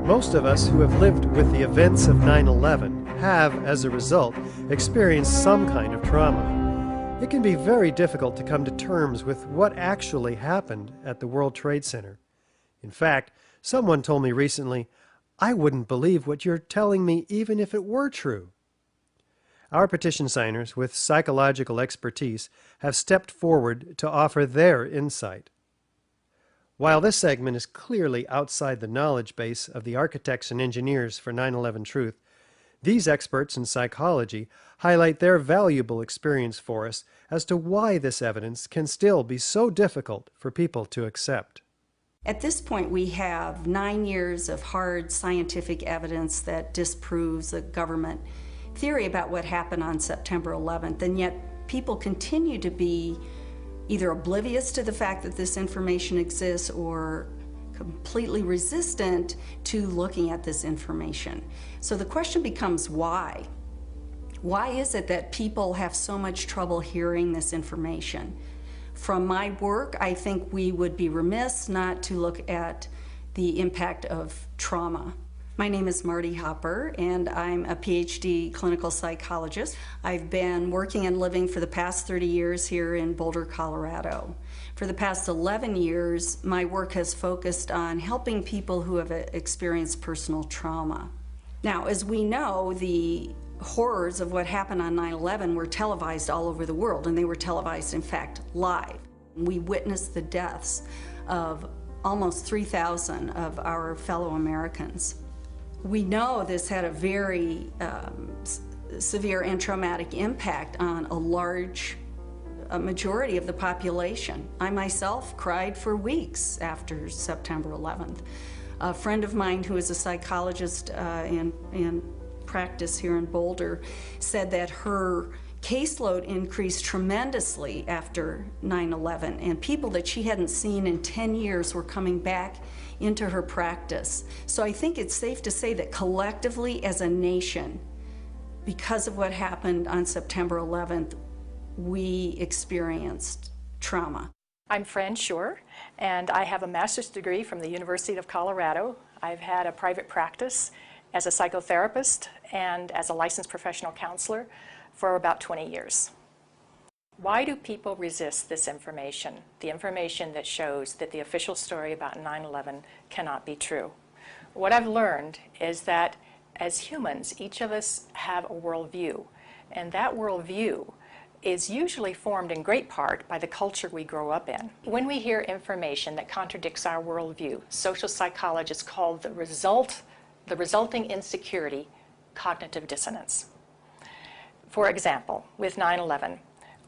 Most of us who have lived with the events of 9/11 have, as a result, experienced some kind of trauma. It can be very difficult to come to terms with what actually happened at the World Trade Center. In fact, someone told me recently, "I wouldn't believe what you're telling me even if it were true." Our petition signers with psychological expertise have stepped forward to offer their insight. While this segment is clearly outside the knowledge base of the architects and engineers for 9/11 Truth, these experts in psychology highlight their valuable experience for us as to why this evidence can still be so difficult for people to accept. At this point, we have 9 years of hard scientific evidence that disproves the government theory about what happened on September 11th, and yet people continue to be either oblivious to the fact that this information exists or completely resistant to looking at this information. So the question becomes why? Why is it that people have so much trouble hearing this information? From my work, I think we would be remiss not to look at the impact of trauma. My name is Marty Hopper, and I'm a PhD clinical psychologist. I've been working and living for the past 30 years here in Boulder, Colorado. For the past 11 years, my work has focused on helping people who have experienced personal trauma. Now, as we know, the horrors of what happened on 9/11 were televised all over the world, and they were televised, in fact, live. We witnessed the deaths of almost 3,000 of our fellow Americans. We know this had a very severe and traumatic impact on a large majority of the population. I myself cried for weeks after September 11th. A friend of mine who is a psychologist in practice here in Boulder said that her caseload increased tremendously after 9/11, and people that she hadn't seen in 10 years were coming back into her practice. So I think it's safe to say that collectively as a nation, because of what happened on September 11th, we experienced trauma. I'm Fran Schur, and I have a master's degree from the University of Colorado. I've had a private practice as a psychotherapist and as a licensed professional counselor for about 20 years. Why do people resist this information, the information that shows that the official story about 9/11 cannot be true? What I've learned is that as humans, each of us have a worldview, and that worldview is usually formed in great part by the culture we grow up in. When we hear information that contradicts our worldview, social psychologists call the resulting insecurity cognitive dissonance. For example, with 9/11,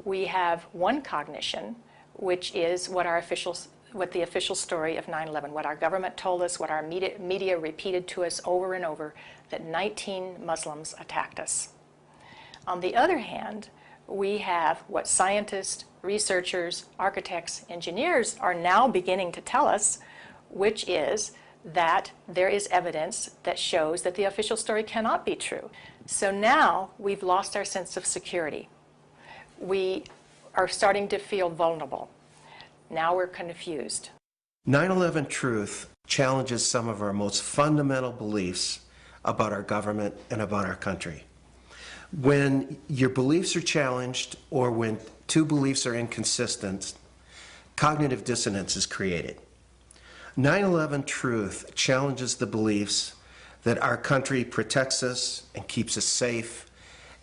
we have one cognition, which is what the official story of 9/11, what our government told us, what our media repeated to us over and over, that 19 Muslims attacked us. On the other hand, we have what scientists, researchers, architects, engineers are now beginning to tell us, which is that there is evidence that shows that the official story cannot be true. So now we've lost our sense of security. We are starting to feel vulnerable. Now we're confused. 9/11 Truth challenges some of our most fundamental beliefs about our government and about our country. When your beliefs are challenged, or when two beliefs are inconsistent, cognitive dissonance is created. 9/11 Truth challenges the beliefs that our country protects us and keeps us safe,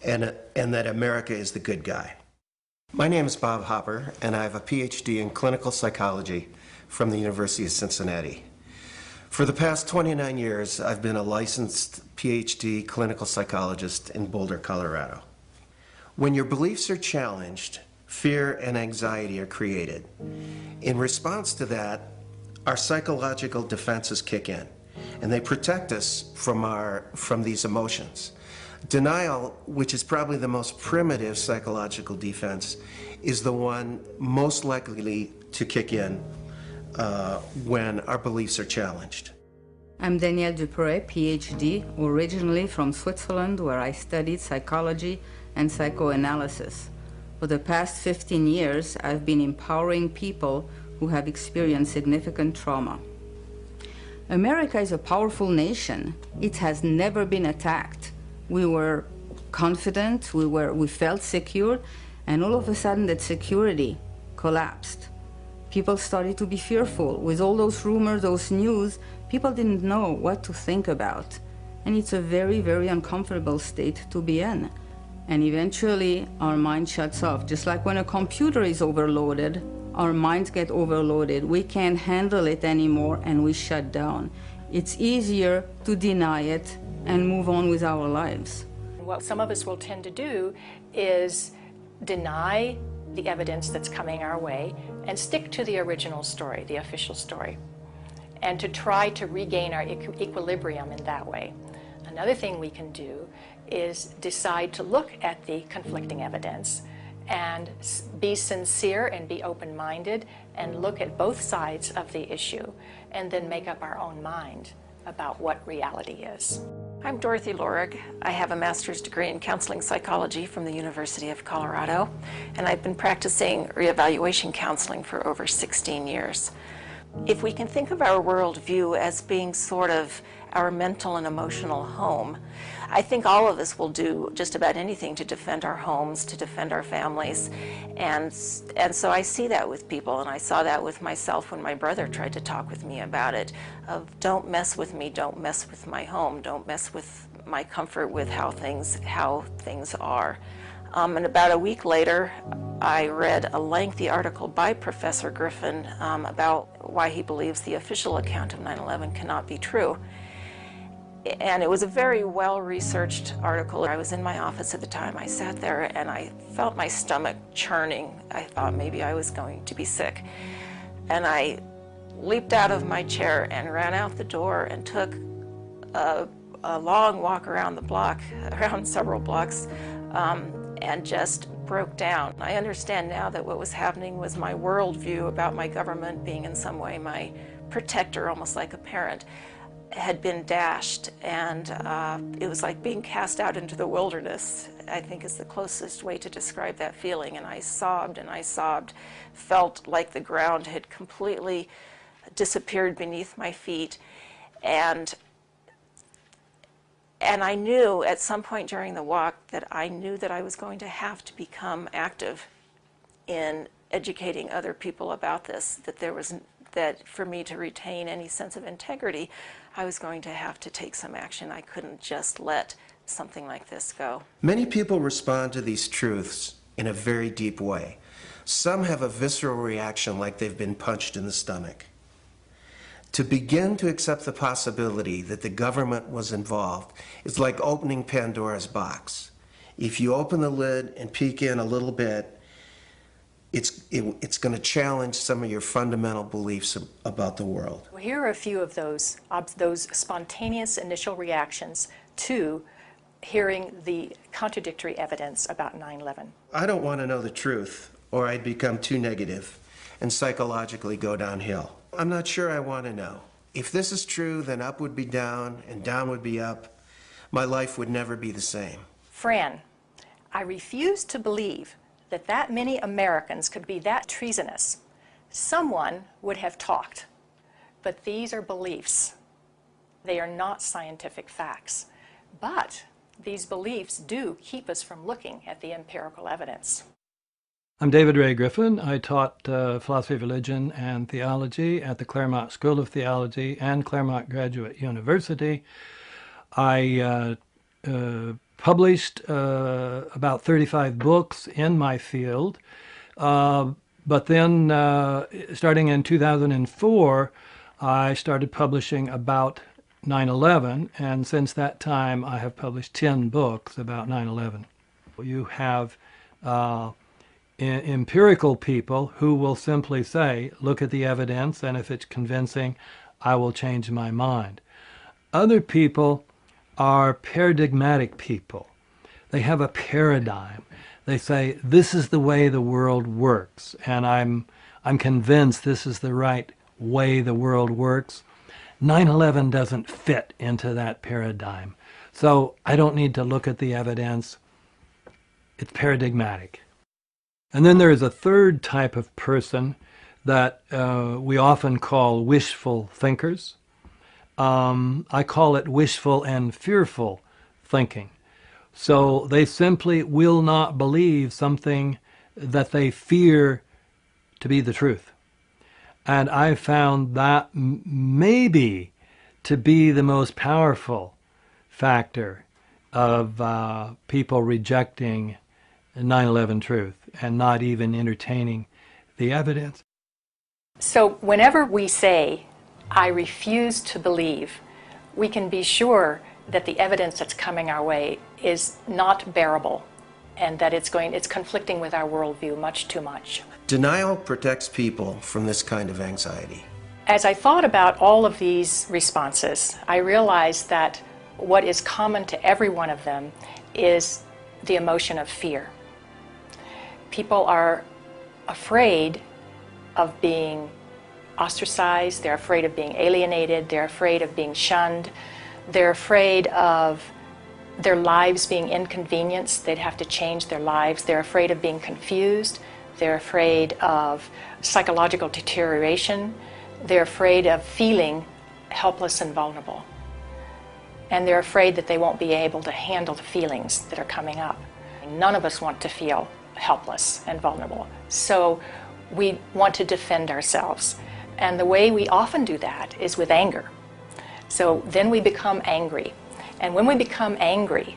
and that America is the good guy. My name is Bob Hopper, and I have a PhD in clinical psychology from the University of Cincinnati. For the past 29 years, I've been a licensed PhD clinical psychologist in Boulder, Colorado. When your beliefs are challenged, fear and anxiety are created. In response to that, our psychological defenses kick in, and they protect us from these emotions. Denial, which is probably the most primitive psychological defense, is the one most likely to kick in when our beliefs are challenged. I'm Danielle Dupré, PhD, originally from Switzerland, where I studied psychology and psychoanalysis. For the past 15 years, I've been empowering people who have experienced significant trauma. America is a powerful nation. It has never been attacked. We were confident, we felt secure, and all of a sudden that security collapsed. People started to be fearful. With all those rumors, those news, people didn't know what to think about. And it's a very, very uncomfortable state to be in. And eventually, our mind shuts off. Just like when a computer is overloaded, our minds get overloaded. We can't handle it anymore, and we shut down. It's easier to deny it and move on with our lives. What some of us will tend to do is deny the evidence that's coming our way and stick to the original story, the official story, and to try to regain our equilibrium in that way. Another thing we can do is decide to look at the conflicting evidence and be sincere and be open-minded and look at both sides of the issue and then make up our own mind about what reality is. I'm Dorothy Lorig. I have a master's degree in counseling psychology from the University of Colorado, and I've been practicing reevaluation counseling for over 16 years. If we can think of our worldview as being sort of our mental and emotional home, I think all of us will do just about anything to defend our homes, to defend our families, and so I see that with people, and I saw that with myself when my brother tried to talk with me about it, of don't mess with me, don't mess with my home, don't mess with my comfort with how things are. And about a week later, I read a lengthy article by Professor Griffin about why he believes the official account of 9/11 cannot be true. And it was a very well-researched article. I was in my office at the time. I sat there and I felt my stomach churning. I thought maybe I was going to be sick. And I leaped out of my chair and ran out the door and took a long walk around the block, around several blocks, and just broke down. I understand now that what was happening was my worldview about my government being in some way my protector, almost like a parent, had been dashed, and it was like being cast out into the wilderness, I think is the closest way to describe that feeling. And I sobbed, felt like the ground had completely disappeared beneath my feet, and I knew at some point during the walk that I knew that I was going to have to become active in educating other people about this, that for me to retain any sense of integrity, I was going to have to take some action. I couldn't just let something like this go. Many people respond to these truths in a very deep way. Some have a visceral reaction like they've been punched in the stomach. To begin to accept the possibility that the government was involved is like opening Pandora's box. If you open the lid and peek in a little bit, it's going to challenge some of your fundamental beliefs about the world. Well, here are a few of those spontaneous initial reactions to hearing the contradictory evidence about 9/11. I don't want to know the truth, or I'd become too negative and psychologically go downhill. I'm not sure I want to know. If this is true, then up would be down and down would be up. My life would never be the same. Fran, I refuse to believe that many Americans could be that treasonous. Someone would have talked, but these are beliefs. They are not scientific facts, but these beliefs do keep us from looking at the empirical evidence. I'm David Ray Griffin. I taught philosophy of religion and theology at the Claremont School of Theology and Claremont Graduate University. I published about 35 books in my field, but then starting in 2004, I started publishing about 9/11, and since that time I have published 10 books about 9/11. You have empirical people who will simply say, look at the evidence, and if it's convincing, I will change my mind. Other people are paradigmatic people. They have a paradigm. They say, this is the way the world works, and I'm convinced this is the right way the world works. 9/11 doesn't fit into that paradigm. So I don't need to look at the evidence. It's paradigmatic. And then there is a third type of person that we often call wishful thinkers. I call it wishful and fearful thinking. So they simply will not believe something that they fear to be the truth. And I found that maybe to be the most powerful factor of people rejecting 9/11 truth and not even entertaining the evidence. So whenever we say, I refuse to believe, we can be sure that the evidence that's coming our way is not bearable and that it's conflicting with our worldview much too much. Denial protects people from this kind of anxiety. As I thought about all of these responses, I realized that what is common to every one of them is the emotion of fear. People are afraid of being ostracized, they're afraid of being alienated, they're afraid of being shunned, they're afraid of their lives being inconvenienced, they'd have to change their lives, they're afraid of being confused, they're afraid of psychological deterioration, they're afraid of feeling helpless and vulnerable. And they're afraid that they won't be able to handle the feelings that are coming up. None of us want to feel helpless and vulnerable. So we want to defend ourselves. And the way we often do that is with anger. So then we become angry. And when we become angry,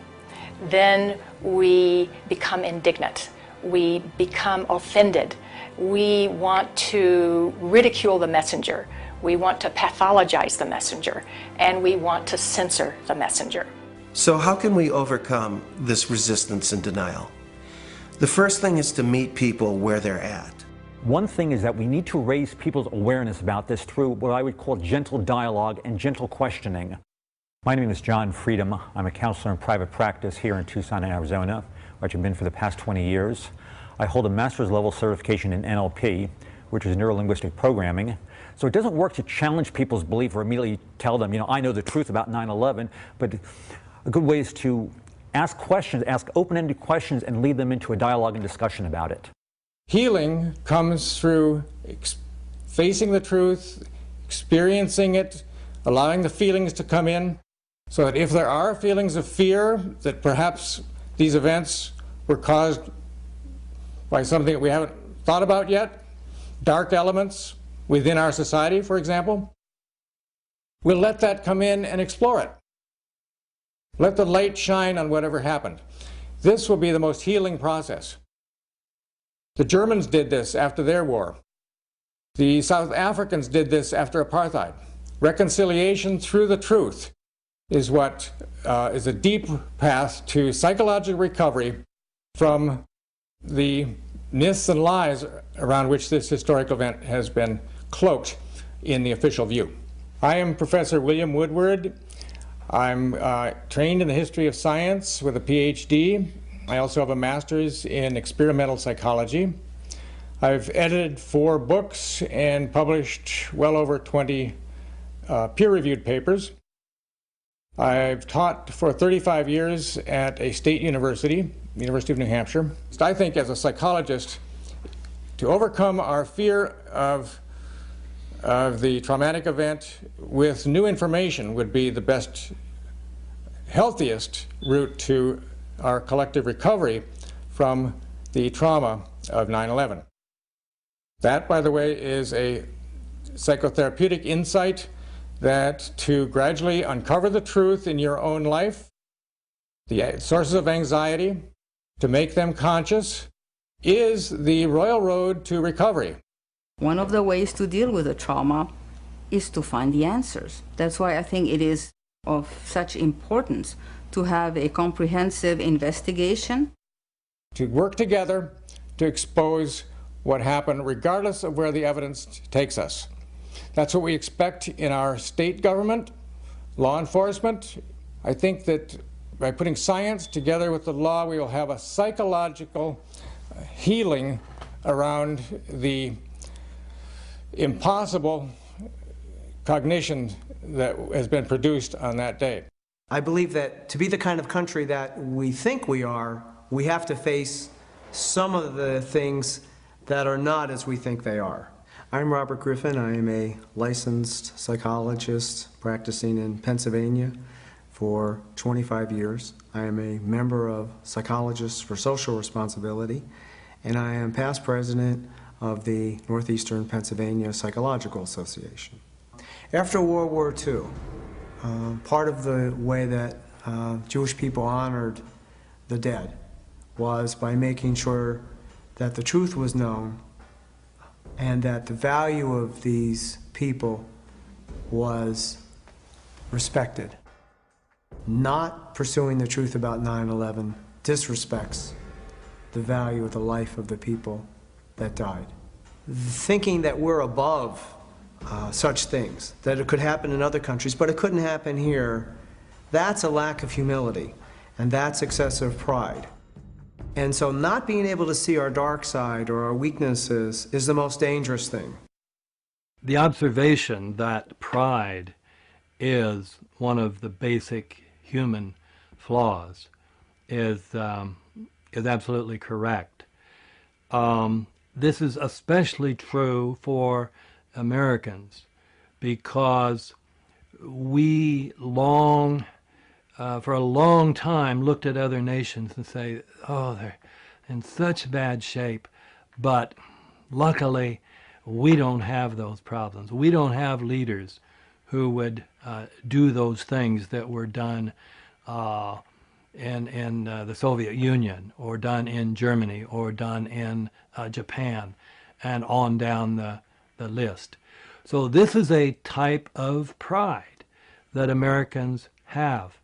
then we become indignant. We become offended. We want to ridicule the messenger. We want to pathologize the messenger. And we want to censor the messenger. So how can we overcome this resistance and denial? The first thing is to meet people where they're at. One thing is that we need to raise people's awareness about this through what I would call gentle dialogue and gentle questioning. My name is John Freedom. I'm a counselor in private practice here in Tucson, Arizona, which I've been for the past 20 years. I hold a master's level certification in NLP, which is neuro-linguistic programming. So it doesn't work to challenge people's belief or immediately tell them, I know the truth about 9/11, but a good way is to ask questions, ask open-ended questions, and lead them into a dialogue and discussion about it. Healing comes through facing the truth, experiencing it, allowing the feelings to come in, so that if there are feelings of fear that perhaps these events were caused by something that we haven't thought about yet, dark elements within our society, for example, we'll let that come in and explore it. Let the light shine on whatever happened. This will be the most healing process. The Germans did this after their war. The South Africans did this after apartheid. Reconciliation through the truth is what is a deep path to psychological recovery from the myths and lies around which this historic event has been cloaked in the official view. I am Professor William Woodward. I'm trained in the history of science with a PhD. I also have a master's in experimental psychology. I've edited 4 books and published well over 20 peer-reviewed papers. I've taught for 35 years at a state university, University of New Hampshire. I think as a psychologist, to overcome our fear of the traumatic event with new information would be the best, healthiest route to our collective recovery from the trauma of 9/11. That, by the way, is a psychotherapeutic insight that to gradually uncover the truth in your own life, the sources of anxiety, to make them conscious, is the royal road to recovery. One of the ways to deal with the trauma is to find the answers. That's why I think it is of such importance to have a comprehensive investigation. To work together to expose what happened, regardless of where the evidence takes us. That's what we expect in our state government, law enforcement. I think that by putting science together with the law, we will have a psychological healing around the impossible cognition that has been produced on that day. I believe that to be the kind of country that we think we are, we have to face some of the things that are not as we think they are. I'm Robert Griffin. I am a licensed psychologist practicing in Pennsylvania for 25 years. I am a member of Psychologists for Social Responsibility, and I am past president of the Northeastern Pennsylvania Psychological Association. After World War II, part of the way that Jewish people honored the dead was by making sure that the truth was known and that the value of these people was respected. Not pursuing the truth about 9/11 disrespects the value of the life of the people that died. Thinking that we're above such things, that it could happen in other countries, but it couldn't happen here, that's a lack of humility, and that's excessive pride. And so not being able to see our dark side or our weaknesses is the most dangerous thing. The observation that pride is one of the basic human flaws is absolutely correct. This is especially true for Americans because we for a long time looked at other nations and say, oh, they're in such bad shape, but luckily we don't have those problems. We don't have leaders who would do those things that were done in the Soviet Union, or done in Germany, or done in Japan, and on down the list. So this is a type of pride that Americans have.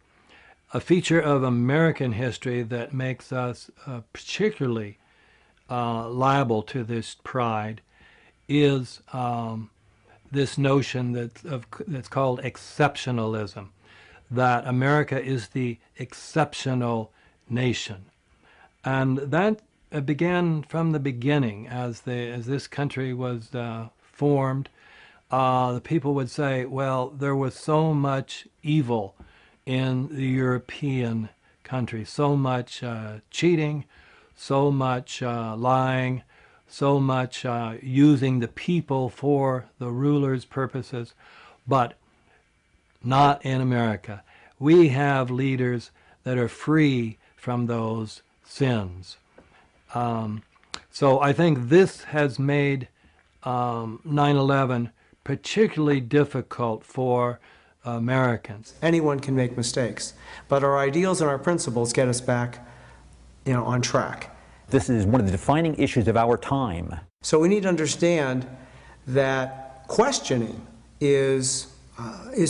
A feature of American history that makes us particularly liable to this pride is this notion that's called exceptionalism, that America is the exceptional nation. And that began from the beginning. As this country was formed, the people would say, well, there was so much evil in the European countries, so much cheating, so much lying, so much using the people for the ruler's purposes, but not in America. We have leaders that are free from those sins. So I think this has made 9/11 particularly difficult for Americans. Anyone can make mistakes, but our ideals and our principles get us back, on track. This is one of the defining issues of our time. So we need to understand that questioning is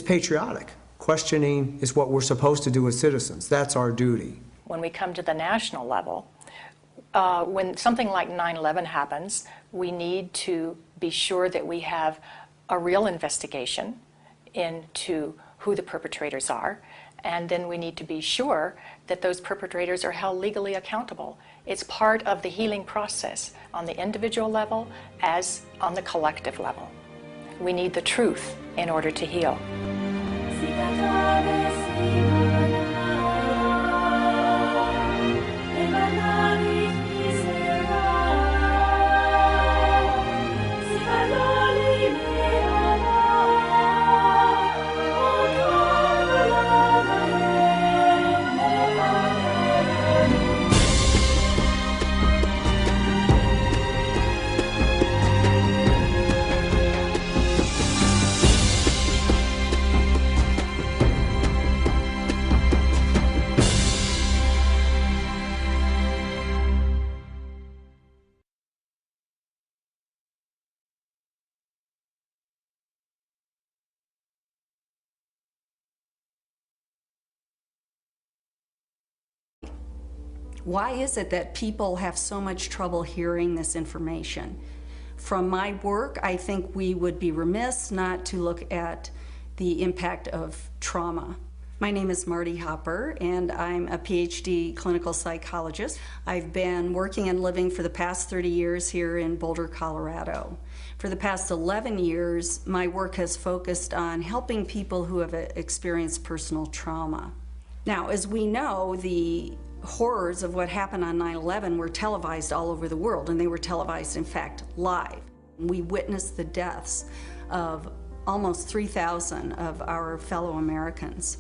patriotic. Questioning is what we're supposed to do as citizens. That's our duty. When we come to the national level, when something like 9/11 happens, we need to be sure that we have a real investigation into who the perpetrators are, and then we need to be sure that those perpetrators are held legally accountable. It's part of the healing process on the individual level as on the collective level. We need the truth in order to heal. Why is it that people have so much trouble hearing this information? From my work, I think we would be remiss not to look at the impact of trauma. My name is Marty Hopper, and I'm a PhD clinical psychologist. I've been working and living for the past 30 years here in Boulder, Colorado. For the past 11 years, my work has focused on helping people who have experienced personal trauma. Now, as we know, the horrors of what happened on 9/11 were televised all over the world, and they were televised, in fact, live. We witnessed the deaths of almost 3,000 of our fellow Americans.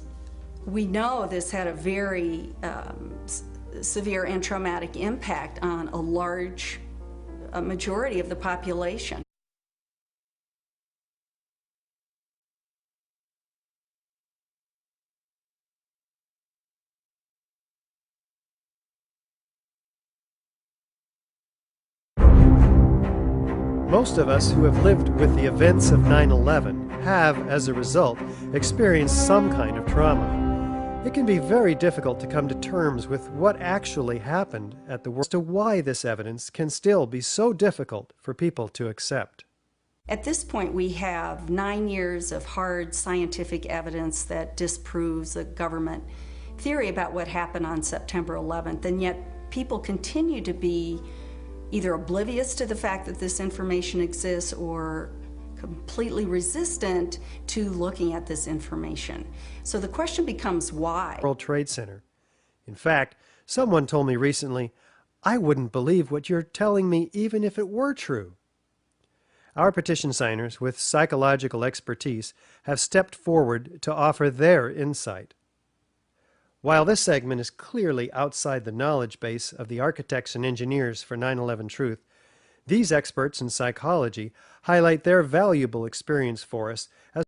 We know this had a very severe and traumatic impact on a majority of the population. Most of us who have lived with the events of 9/11 have, as a result, experienced some kind of trauma. It can be very difficult to come to terms with what actually happened at the worst, as to why this evidence can still be so difficult for people to accept. At this point, we have 9 years of hard scientific evidence that disproves the government theory about what happened on September 11th, and yet people continue to be either oblivious to the fact that this information exists or completely resistant to looking at this information. So the question becomes why? World Trade Center. In fact, someone told me recently, "I wouldn't believe what you're telling me even if it were true." Our petition signers with psychological expertise have stepped forward to offer their insight. While this segment is clearly outside the knowledge base of the architects and engineers for 9/11 Truth, these experts in psychology highlight their valuable experience for us as